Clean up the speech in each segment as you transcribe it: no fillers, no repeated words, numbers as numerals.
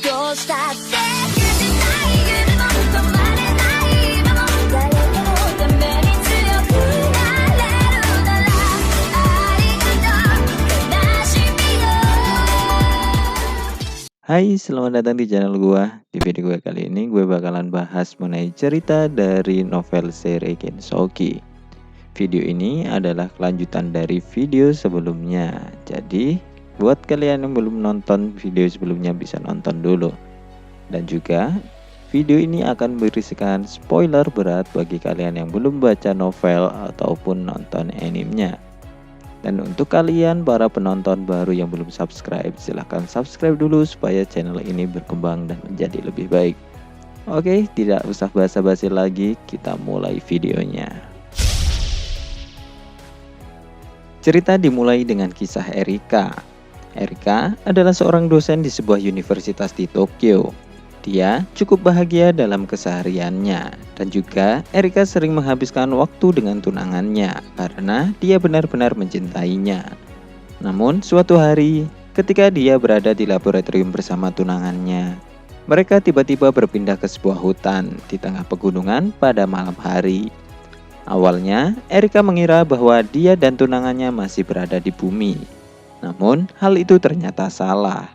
どうしたって許せない夢も止まれない今も誰かのために強くなれるならありがとう悲しみよ。 Hai, selamat datang di channel gua. Di video gue kali ini gue bakalan bahas mengenai cerita dari novel seri Kensoki. Video ini adalah kelanjutan dari video sebelumnya. Jadi, buat kalian yang belum nonton video sebelumnya bisa nonton dulu. Dan juga video ini akan berisikan spoiler berat bagi kalian yang belum baca novel ataupun nonton animenya. Dan untuk kalian para penonton baru yang belum subscribe, silahkan subscribe dulu supaya channel ini berkembang dan menjadi lebih baik. Oke, tidak usah basa-basi lagi, kita mulai videonya. Cerita dimulai dengan kisah Erika. Erika adalah seorang dosen di sebuah universitas di Tokyo. Dia cukup bahagia dalam kesehariannya, dan juga Erika sering menghabiskan waktu dengan tunangannya karena dia benar-benar mencintainya. Namun suatu hari, ketika dia berada di laboratorium bersama tunangannya, mereka tiba-tiba berpindah ke sebuah hutan di tengah pegunungan pada malam hari. Awalnya, Erika mengira bahwa dia dan tunangannya masih berada di bumi. Namun, hal itu ternyata salah.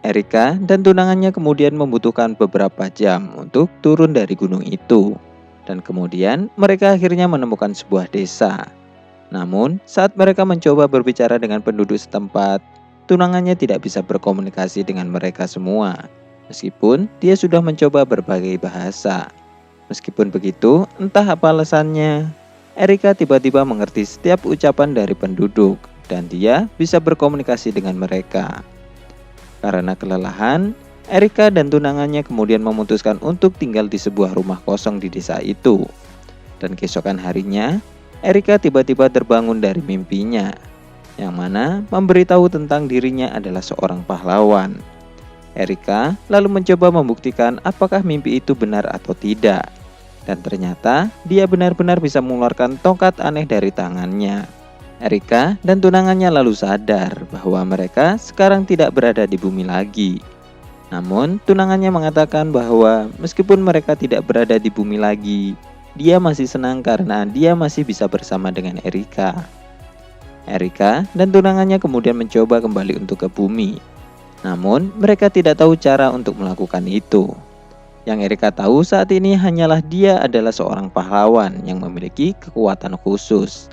Erika dan tunangannya kemudian membutuhkan beberapa jam untuk turun dari gunung itu. Dan kemudian mereka akhirnya menemukan sebuah desa. Namun, saat mereka mencoba berbicara dengan penduduk setempat, tunangannya tidak bisa berkomunikasi dengan mereka semua. Meskipun dia sudah mencoba berbagai bahasa. Meskipun begitu, entah apa alasannya, Erika tiba-tiba mengerti setiap ucapan dari penduduk dan dia bisa berkomunikasi dengan mereka. Karena kelelahan, Erika dan tunangannya kemudian memutuskan untuk tinggal di sebuah rumah kosong di desa itu. Dan keesokan harinya, Erika tiba-tiba terbangun dari mimpinya, yang mana memberitahu tentang dirinya adalah seorang pahlawan. Erika lalu mencoba membuktikan apakah mimpi itu benar atau tidak. Dan ternyata dia benar-benar bisa mengeluarkan tongkat aneh dari tangannya. Erika dan tunangannya lalu sadar bahwa mereka sekarang tidak berada di bumi lagi. Namun tunangannya mengatakan bahwa meskipun mereka tidak berada di bumi lagi, dia masih senang karena dia masih bisa bersama dengan Erika. Erika dan tunangannya kemudian mencoba kembali untuk ke bumi. Namun mereka tidak tahu cara untuk melakukan itu. Yang Erika tahu saat ini hanyalah dia adalah seorang pahlawan yang memiliki kekuatan khusus.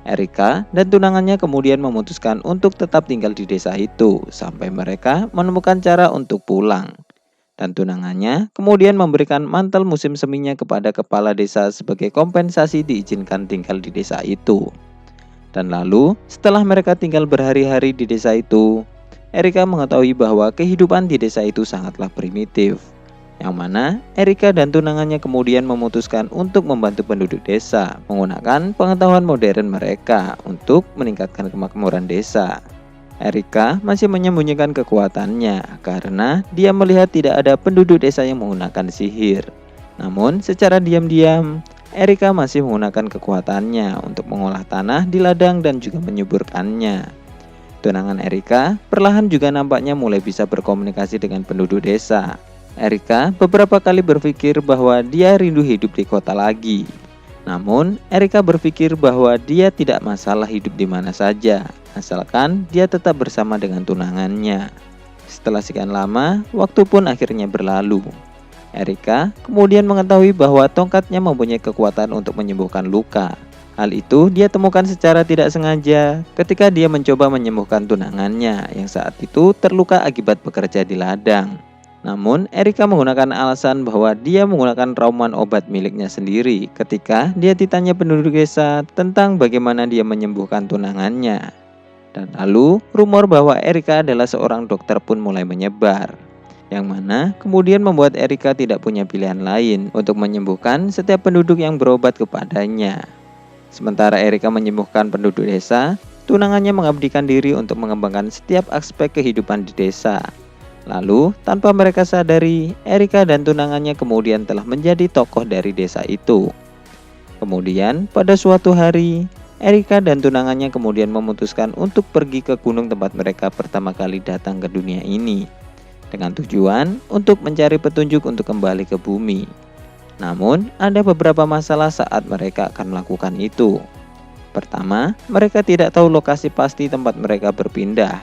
Erika dan tunangannya kemudian memutuskan untuk tetap tinggal di desa itu sampai mereka menemukan cara untuk pulang. Dan tunangannya kemudian memberikan mantel musim seminya kepada kepala desa sebagai kompensasi diizinkan tinggal di desa itu. Dan lalu setelah mereka tinggal berhari-hari di desa itu, Erika mengetahui bahwa kehidupan di desa itu sangatlah primitif. Yang mana Erika dan tunangannya kemudian memutuskan untuk membantu penduduk desa menggunakan pengetahuan modern mereka untuk meningkatkan kemakmuran desa. Erika masih menyembunyikan kekuatannya karena dia melihat tidak ada penduduk desa yang menggunakan sihir. Namun secara diam-diam Erika masih menggunakan kekuatannya untuk mengolah tanah di ladang dan juga menyuburkannya. Tunangan Erika perlahan juga nampaknya mulai bisa berkomunikasi dengan penduduk desa. Erika beberapa kali berpikir bahwa dia rindu hidup di kota lagi. Namun, Erika berpikir bahwa dia tidak masalah hidup di mana saja, asalkan dia tetap bersama dengan tunangannya. Setelah sekian lama, waktu pun akhirnya berlalu. Erika kemudian mengetahui bahwa tongkatnya mempunyai kekuatan untuk menyembuhkan luka. Hal itu dia temukan secara tidak sengaja ketika dia mencoba menyembuhkan tunangannya yang saat itu terluka akibat bekerja di ladang. Namun, Erika menggunakan alasan bahwa dia menggunakan ramuan obat miliknya sendiri ketika dia ditanya penduduk desa tentang bagaimana dia menyembuhkan tunangannya. Dan lalu, rumor bahwa Erika adalah seorang dokter pun mulai menyebar, yang mana kemudian membuat Erika tidak punya pilihan lain untuk menyembuhkan setiap penduduk yang berobat kepadanya. Sementara Erika menyembuhkan penduduk desa, tunangannya mengabdikan diri untuk mengembangkan setiap aspek kehidupan di desa. Lalu, tanpa mereka sadari, Erika dan tunangannya kemudian telah menjadi tokoh dari desa itu. Kemudian, pada suatu hari, Erika dan tunangannya kemudian memutuskan untuk pergi ke gunung tempat mereka pertama kali datang ke dunia ini. dengan tujuan untuk mencari petunjuk untuk kembali ke bumi. Namun, ada beberapa masalah saat mereka akan melakukan itu. Pertama, mereka tidak tahu lokasi pasti tempat mereka berpindah.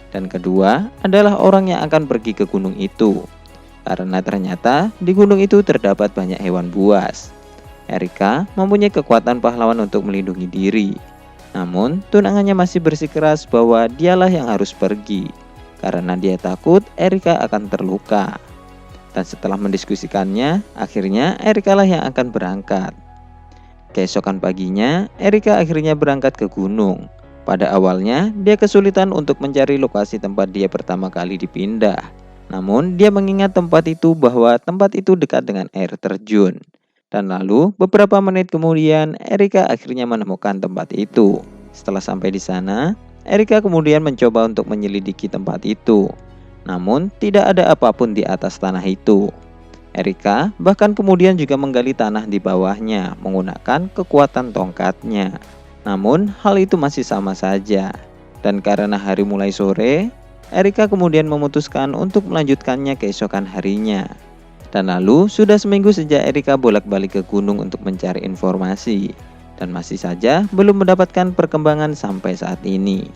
Dan kedua, adalah orang yang akan pergi ke gunung itu. Karena ternyata di gunung itu terdapat banyak hewan buas. Erika mempunyai kekuatan pahlawan untuk melindungi diri. Namun, tunangannya masih bersikeras bahwa dialah yang harus pergi. Karena dia takut Erika akan terluka. Dan setelah mendiskusikannya, akhirnya Erika lah yang akan berangkat. Keesokan paginya, Erika akhirnya berangkat ke gunung. Pada awalnya, dia kesulitan untuk mencari lokasi tempat dia pertama kali dipindah. Namun, dia mengingat tempat itu bahwa tempat itu dekat dengan air terjun. Dan lalu, beberapa menit kemudian, Erika akhirnya menemukan tempat itu. Setelah sampai di sana, Erika kemudian mencoba untuk menyelidiki tempat itu. Namun, tidak ada apapun di atas tanah itu. Erika bahkan kemudian juga menggali tanah di bawahnya menggunakan kekuatan tongkatnya. Namun, hal itu masih sama saja. Dan karena hari mulai sore, Erika kemudian memutuskan untuk melanjutkannya keesokan harinya. Dan lalu, sudah seminggu sejak Erika bolak-balik ke gunung untuk mencari informasi. Dan masih saja belum mendapatkan perkembangan sampai saat ini.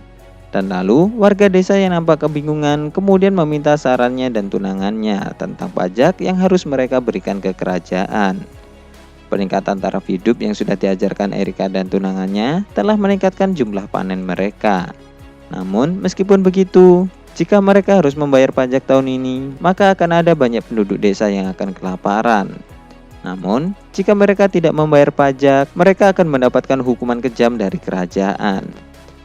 Dan lalu, warga desa yang nampak kebingungan kemudian meminta sarannya dan tunangannya tentang pajak yang harus mereka berikan ke kerajaan. Peningkatan taraf hidup yang sudah diajarkan Erika dan tunangannya telah meningkatkan jumlah panen mereka. Namun, meskipun begitu, jika mereka harus membayar pajak tahun ini, maka akan ada banyak penduduk desa yang akan kelaparan. Namun, jika mereka tidak membayar pajak, mereka akan mendapatkan hukuman kejam dari kerajaan.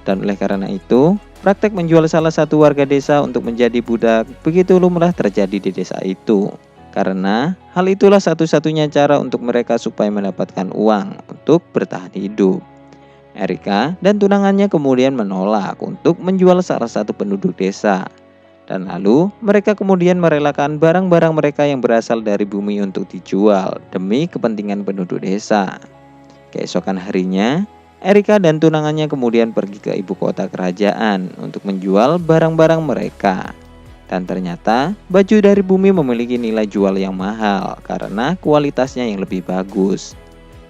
Dan oleh karena itu, praktek menjual salah satu warga desa untuk menjadi budak begitu lumrah terjadi di desa itu. Karena hal itulah satu-satunya cara untuk mereka supaya mendapatkan uang untuk bertahan hidup. Erika dan tunangannya kemudian menolak untuk menjual salah satu penduduk desa. Dan lalu mereka kemudian merelakan barang-barang mereka yang berasal dari bumi untuk dijual demi kepentingan penduduk desa. Keesokan harinya, Erika dan tunangannya kemudian pergi ke ibu kota kerajaan untuk menjual barang-barang mereka. Dan ternyata baju dari bumi memiliki nilai jual yang mahal karena kualitasnya yang lebih bagus.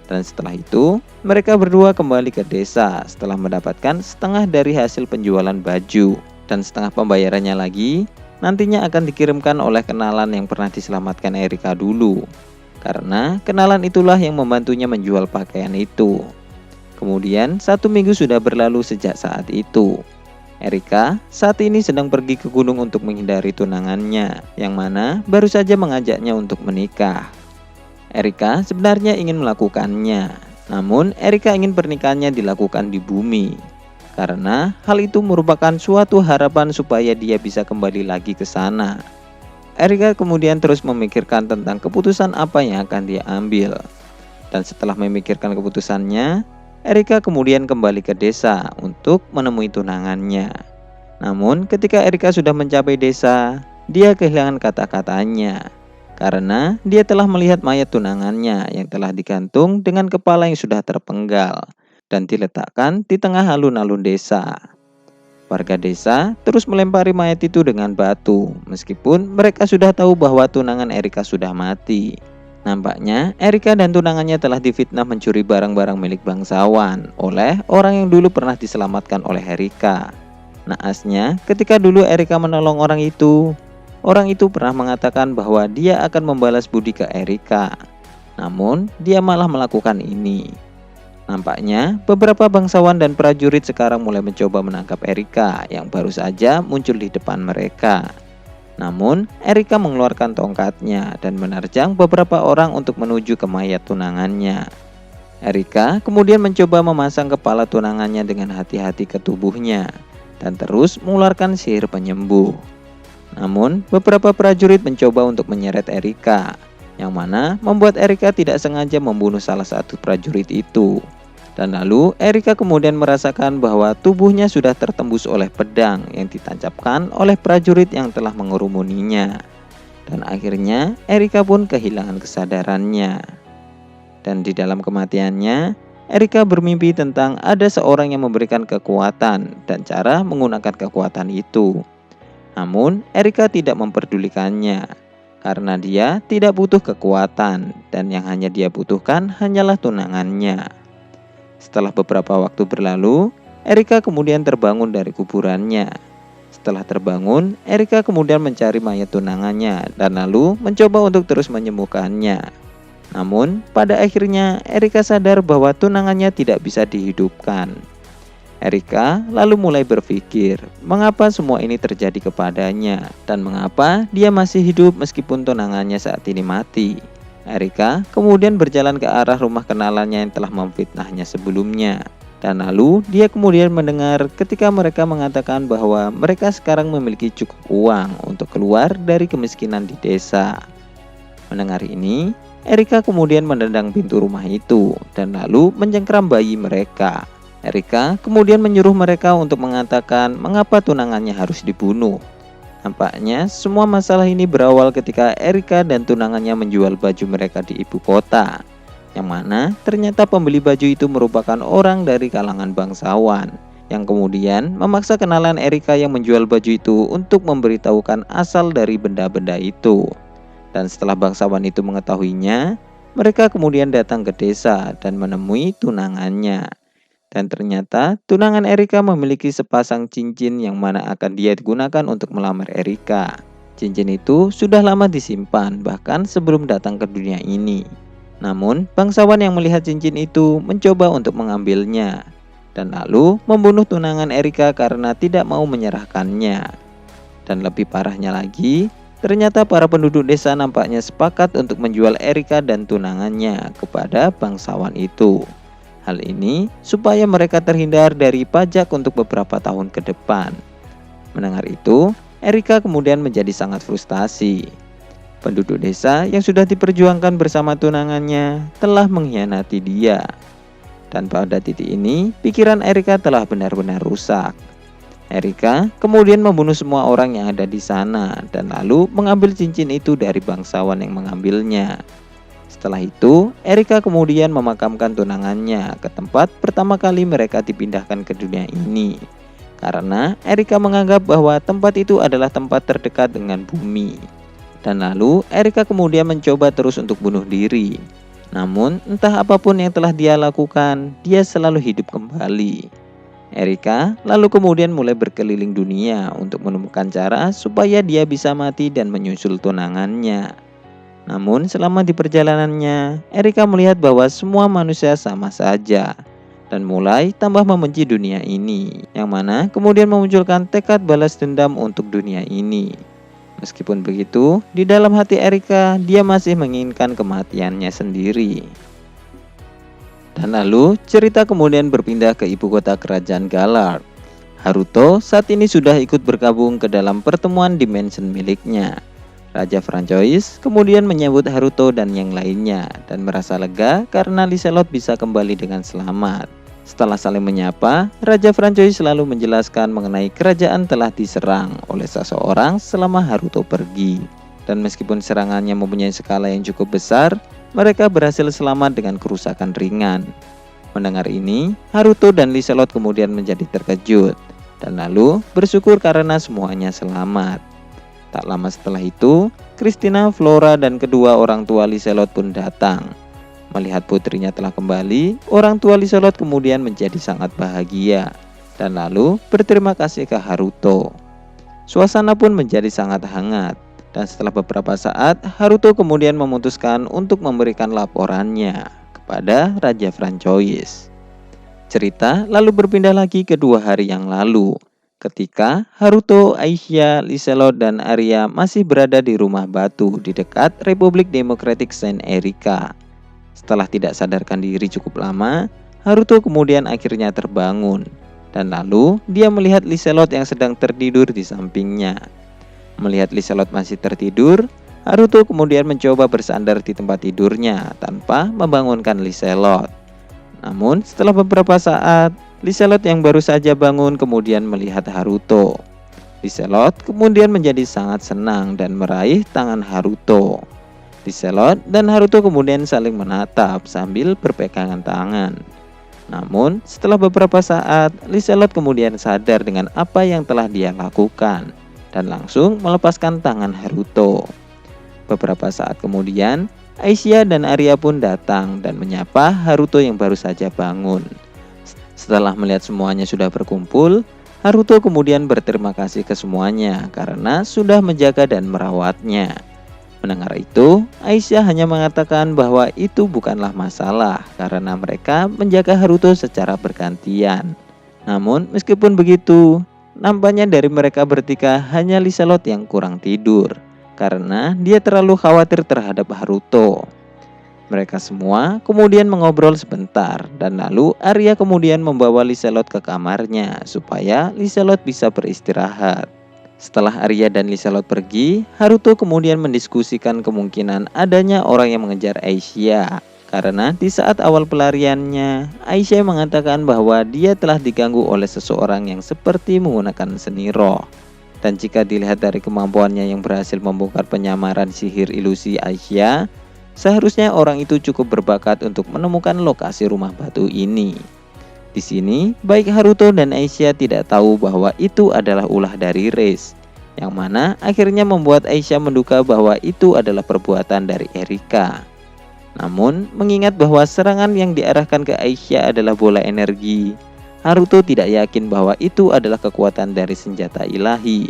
Dan setelah itu, mereka berdua kembali ke desa setelah mendapatkan setengah dari hasil penjualan baju. Dan setengah pembayarannya lagi nantinya akan dikirimkan oleh kenalan yang pernah diselamatkan Erika dulu. Karena kenalan itulah yang membantunya menjual pakaian itu. Kemudian 1 minggu sudah berlalu sejak saat itu. Erika saat ini sedang pergi ke gunung untuk menghindari tunangannya, yang mana baru saja mengajaknya untuk menikah. Erika sebenarnya ingin melakukannya, namun Erika ingin pernikahannya dilakukan di bumi. Karena hal itu merupakan suatu harapan supaya dia bisa kembali lagi ke sana. Erika kemudian terus memikirkan tentang keputusan apa yang akan dia ambil. Dan setelah memikirkan keputusannya, Erika kemudian kembali ke desa untuk menemui tunangannya. Namun ketika Erika sudah mencapai desa, dia kehilangan kata-katanya. Karena dia telah melihat mayat tunangannya yang telah digantung dengan kepala yang sudah terpenggal dan diletakkan di tengah alun-alun desa. Warga desa terus melempari mayat itu dengan batu, meskipun mereka sudah tahu bahwa tunangan Erika sudah mati. Nampaknya Erika dan tunangannya telah difitnah mencuri barang-barang milik bangsawan oleh orang yang dulu pernah diselamatkan oleh Erika. Naasnya, ketika dulu Erika menolong orang itu pernah mengatakan bahwa dia akan membalas budi ke Erika. Namun, dia malah melakukan ini. Nampaknya, beberapa bangsawan dan prajurit sekarang mulai mencoba menangkap Erika yang baru saja muncul di depan mereka. Namun, Erika mengeluarkan tongkatnya dan menerjang beberapa orang untuk menuju ke mayat tunangannya. Erika kemudian mencoba memasang kepala tunangannya dengan hati-hati ke tubuhnya dan terus mengeluarkan sihir penyembuh. Namun, beberapa prajurit mencoba untuk menyeret Erika, yang mana membuat Erika tidak sengaja membunuh salah satu prajurit itu. Dan lalu Erika kemudian merasakan bahwa tubuhnya sudah tertembus oleh pedang yang ditancapkan oleh prajurit yang telah mengerumuninya. Dan akhirnya Erika pun kehilangan kesadarannya. Dan di dalam kematiannya, Erika bermimpi tentang ada seorang yang memberikan kekuatan dan cara menggunakan kekuatan itu. Namun Erika tidak memperdulikannya karena dia tidak butuh kekuatan dan yang hanya dia butuhkan hanyalah tunangannya. Setelah beberapa waktu berlalu, Erika kemudian terbangun dari kuburannya. Setelah terbangun, Erika kemudian mencari mayat tunangannya dan lalu mencoba untuk terus menyembuhkannya. Namun, pada akhirnya Erika sadar bahwa tunangannya tidak bisa dihidupkan. Erika lalu mulai berpikir, mengapa semua ini terjadi kepadanya dan mengapa dia masih hidup meskipun tunangannya saat ini mati. Erika kemudian berjalan ke arah rumah kenalannya yang telah memfitnahnya sebelumnya. Dan lalu dia kemudian mendengar ketika mereka mengatakan bahwa mereka sekarang memiliki cukup uang untuk keluar dari kemiskinan di desa. Mendengar ini, Erika kemudian menendang pintu rumah itu dan lalu mencengkram bayi mereka. Erika kemudian menyuruh mereka untuk mengatakan mengapa tunangannya harus dibunuh. Nampaknya semua masalah ini berawal ketika Erika dan tunangannya menjual baju mereka di ibu kota, yang mana ternyata pembeli baju itu merupakan orang dari kalangan bangsawan, yang kemudian memaksa kenalan Erika yang menjual baju itu untuk memberitahukan asal dari benda-benda itu. Dan setelah bangsawan itu mengetahuinya, mereka kemudian datang ke desa dan menemui tunangannya. Dan ternyata tunangan Erika memiliki sepasang cincin yang mana akan dia gunakan untuk melamar Erika. Cincin itu sudah lama disimpan bahkan sebelum datang ke dunia ini. Namun bangsawan yang melihat cincin itu mencoba untuk mengambilnya dan lalu membunuh tunangan Erika karena tidak mau menyerahkannya. Dan lebih parahnya lagi, ternyata para penduduk desa nampaknya sepakat untuk menjual Erika dan tunangannya kepada bangsawan itu. Hal ini supaya mereka terhindar dari pajak untuk beberapa tahun ke depan. Mendengar itu, Erika kemudian menjadi sangat frustasi. Penduduk desa yang sudah diperjuangkan bersama tunangannya telah mengkhianati dia. Dan pada titik ini, pikiran Erika telah benar-benar rusak. Erika kemudian membunuh semua orang yang ada di sana dan lalu mengambil cincin itu dari bangsawan yang mengambilnya. Setelah itu, Erika kemudian memakamkan tunangannya ke tempat pertama kali mereka dipindahkan ke dunia ini. Karena Erika menganggap bahwa tempat itu adalah tempat terdekat dengan bumi. Dan lalu, Erika kemudian mencoba terus untuk bunuh diri. Namun, entah apapun yang telah dia lakukan, dia selalu hidup kembali. Erika lalu kemudian mulai berkeliling dunia untuk menemukan cara supaya dia bisa mati dan menyusul tunangannya. Namun selama di perjalanannya, Erika melihat bahwa semua manusia sama saja dan mulai tambah membenci dunia ini, yang mana kemudian memunculkan tekad balas dendam untuk dunia ini. Meskipun begitu, di dalam hati Erika, dia masih menginginkan kematiannya sendiri. Dan lalu cerita kemudian berpindah ke ibu kota kerajaan Galar. Haruto saat ini sudah ikut bergabung ke dalam pertemuan dimension miliknya. Raja Francois kemudian menyambut Haruto dan yang lainnya dan merasa lega karena Liselot bisa kembali dengan selamat. Setelah saling menyapa, Raja Francois selalu menjelaskan mengenai kerajaan telah diserang oleh seseorang selama Haruto pergi. Dan meskipun serangannya mempunyai skala yang cukup besar, mereka berhasil selamat dengan kerusakan ringan. Mendengar ini, Haruto dan Liselot kemudian menjadi terkejut dan lalu bersyukur karena semuanya selamat. Tak lama setelah itu, Christina, Flora, dan kedua orang tua Liselot pun datang. Melihat putrinya telah kembali, orang tua Liselot kemudian menjadi sangat bahagia dan lalu berterima kasih ke Haruto. Suasana pun menjadi sangat hangat dan setelah beberapa saat, Haruto kemudian memutuskan untuk memberikan laporannya kepada Raja Francois. Cerita lalu berpindah lagi ke 2 hari yang lalu. Ketika Haruto, Aisha, Liselot, dan Arya masih berada di rumah batu di dekat Republik Demokratik Saint Erika. Setelah tidak sadarkan diri cukup lama, Haruto kemudian akhirnya terbangun. Dan lalu dia melihat Liselot yang sedang tertidur di sampingnya. Melihat Liselot masih tertidur, Haruto kemudian mencoba bersandar di tempat tidurnya tanpa membangunkan Liselot. Namun setelah beberapa saat, Liselot yang baru saja bangun kemudian melihat Haruto. Liselot kemudian menjadi sangat senang dan meraih tangan Haruto. Liselot dan Haruto kemudian saling menatap sambil berpegangan tangan. Namun setelah beberapa saat, Liselot kemudian sadar dengan apa yang telah dia lakukan. dan langsung melepaskan tangan Haruto. Beberapa saat kemudian, Aisyah dan Arya pun datang dan menyapa Haruto yang baru saja bangun. Setelah melihat semuanya sudah berkumpul, Haruto kemudian berterima kasih ke semuanya karena sudah menjaga dan merawatnya. Mendengar itu, Aisyah hanya mengatakan bahwa itu bukanlah masalah karena mereka menjaga Haruto secara bergantian. Namun meskipun begitu, nampaknya dari mereka bertiga hanya Liselot yang kurang tidur karena dia terlalu khawatir terhadap Haruto. Mereka semua kemudian mengobrol sebentar dan lalu Arya kemudian membawa Liselot ke kamarnya supaya Liselot bisa beristirahat. Setelah Arya dan Liselot pergi, Haruto kemudian mendiskusikan kemungkinan adanya orang yang mengejar Aisyah. Karena di saat awal pelariannya, Aisyah mengatakan bahwa dia telah diganggu oleh seseorang yang seperti menggunakan seni roh. Dan jika dilihat dari kemampuannya yang berhasil membongkar penyamaran sihir ilusi Aisyah, seharusnya orang itu cukup berbakat untuk menemukan lokasi rumah batu ini. Di sini, baik Haruto dan Aisyah tidak tahu bahwa itu adalah ulah dari Riz, yang mana akhirnya membuat Aisyah menduga bahwa itu adalah perbuatan dari Erika. Namun, mengingat bahwa serangan yang diarahkan ke Aisyah adalah bola energi, Haruto tidak yakin bahwa itu adalah kekuatan dari senjata ilahi,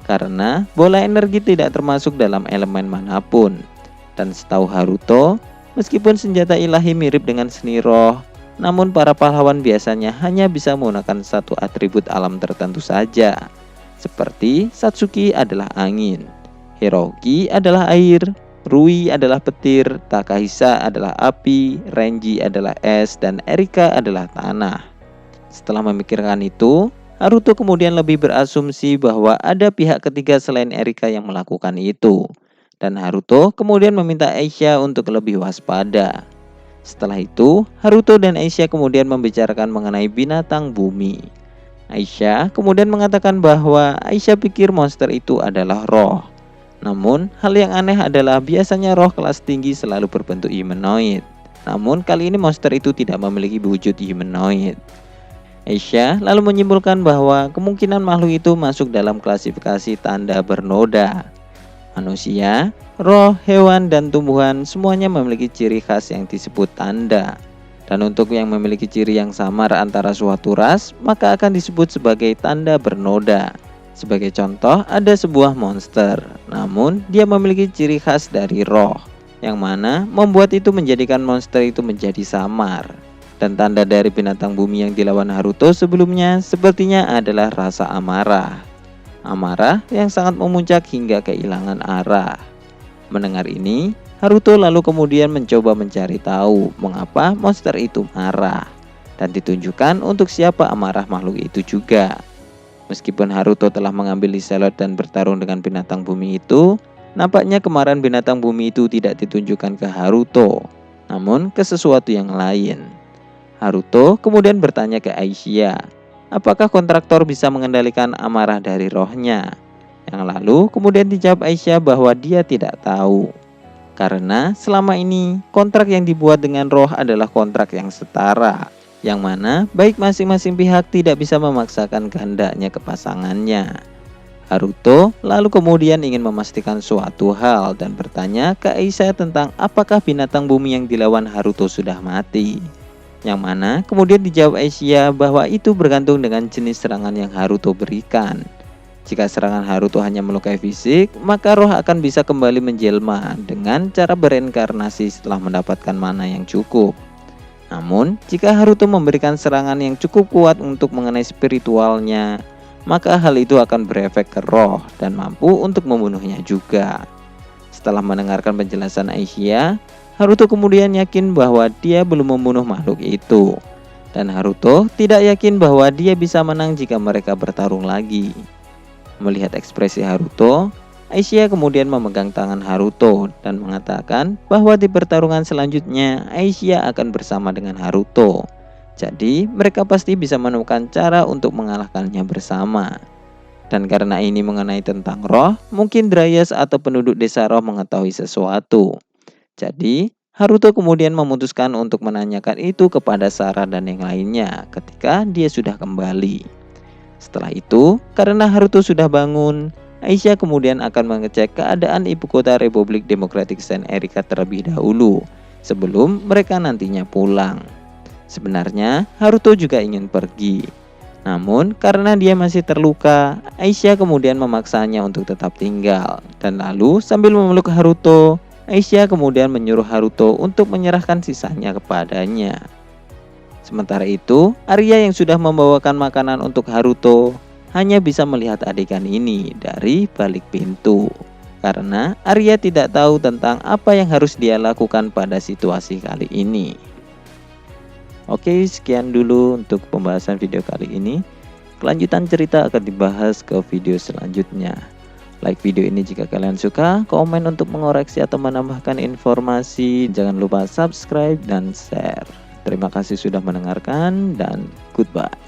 karena bola energi tidak termasuk dalam elemen manapun. Dan setahu Haruto, meskipun senjata ilahi mirip dengan seni roh, namun para pahlawan biasanya hanya bisa menggunakan satu atribut alam tertentu saja. Seperti Satsuki adalah angin, Hiroki adalah air, Rui adalah petir, Takahisa adalah api, Renji adalah es, dan Erika adalah tanah. Setelah memikirkan itu, Haruto kemudian lebih berasumsi bahwa ada pihak ketiga selain Erika yang melakukan itu. Dan Haruto kemudian meminta Aisyah untuk lebih waspada. Setelah itu, Haruto dan Aisyah kemudian membicarakan mengenai binatang bumi. Aisyah kemudian mengatakan bahwa Aisyah pikir monster itu adalah roh. Namun, hal yang aneh adalah biasanya roh kelas tinggi selalu berbentuk humanoid. Namun, kali ini monster itu tidak memiliki wujud humanoid. Aisyah lalu menyimpulkan bahwa kemungkinan makhluk itu masuk dalam klasifikasi tanda bernoda. Manusia, roh, hewan, dan tumbuhan semuanya memiliki ciri khas yang disebut tanda. Dan untuk yang memiliki ciri yang samar antara suatu ras, maka akan disebut sebagai tanda bernoda. Sebagai contoh, ada sebuah monster, namun dia memiliki ciri khas dari roh, yang mana membuat itu menjadikan monster itu menjadi samar. Dan tanda dari binatang bumi yang dilawan Haruto sebelumnya sepertinya adalah rasa amarah. Amarah yang sangat memuncak hingga kehilangan arah. Mendengar ini, Haruto lalu kemudian mencoba mencari tahu mengapa monster itu marah, dan ditunjukkan untuk siapa amarah makhluk itu juga. Meskipun Haruto telah mengambil Liselot dan bertarung dengan binatang bumi itu, nampaknya kemarahan binatang bumi itu tidak ditunjukkan ke Haruto, namun ke sesuatu yang lain. Haruto kemudian bertanya ke Aisyah, apakah kontraktor bisa mengendalikan amarah dari rohnya? Yang lalu kemudian dijawab Aisyah bahwa dia tidak tahu. Karena selama ini kontrak yang dibuat dengan roh adalah kontrak yang setara, yang mana baik masing-masing pihak tidak bisa memaksakan kehendaknya ke pasangannya. Haruto lalu kemudian ingin memastikan suatu hal dan bertanya ke Aisyah tentang apakah binatang bumi yang dilawan Haruto sudah mati. Yang mana kemudian dijawab Aisyah bahwa itu bergantung dengan jenis serangan yang Haruto berikan. Jika serangan Haruto hanya melukai fisik, maka roh akan bisa kembali menjelma dengan cara bereinkarnasi setelah mendapatkan mana yang cukup. Namun, jika Haruto memberikan serangan yang cukup kuat untuk mengenai spiritualnya, maka hal itu akan berefek ke roh dan mampu untuk membunuhnya juga. Setelah mendengarkan penjelasan Aisyah, Haruto kemudian yakin bahwa dia belum membunuh makhluk itu. Dan Haruto tidak yakin bahwa dia bisa menang jika mereka bertarung lagi. Melihat ekspresi Haruto, Aisyah kemudian memegang tangan Haruto dan mengatakan bahwa di pertarungan selanjutnya Aisyah akan bersama dengan Haruto. Jadi mereka pasti bisa menemukan cara untuk mengalahkannya bersama. Dan karena ini mengenai tentang roh, mungkin Dryas atau penduduk desa roh mengetahui sesuatu. Jadi Haruto kemudian memutuskan untuk menanyakan itu kepada Sarah dan yang lainnya ketika dia sudah kembali. Setelah itu, karena Haruto sudah bangun, Aisyah kemudian akan mengecek keadaan ibu kota Republik Demokratik Saint Erika terlebih dahulu sebelum mereka nantinya pulang. Sebenarnya Haruto juga ingin pergi, namun karena dia masih terluka, Aisyah kemudian memaksanya untuk tetap tinggal. Dan lalu sambil memeluk Haruto, Aisyah kemudian menyuruh Haruto untuk menyerahkan sisanya kepadanya. Sementara itu, Arya yang sudah membawakan makanan untuk Haruto hanya bisa melihat adegan ini dari balik pintu. Karena Arya tidak tahu tentang apa yang harus dia lakukan pada situasi kali ini. Oke, sekian dulu untuk pembahasan video kali ini. Kelanjutan cerita akan dibahas ke video selanjutnya. Like video ini jika kalian suka, komen untuk mengoreksi atau menambahkan informasi. Jangan lupa subscribe dan share. Terima kasih sudah mendengarkan dan goodbye.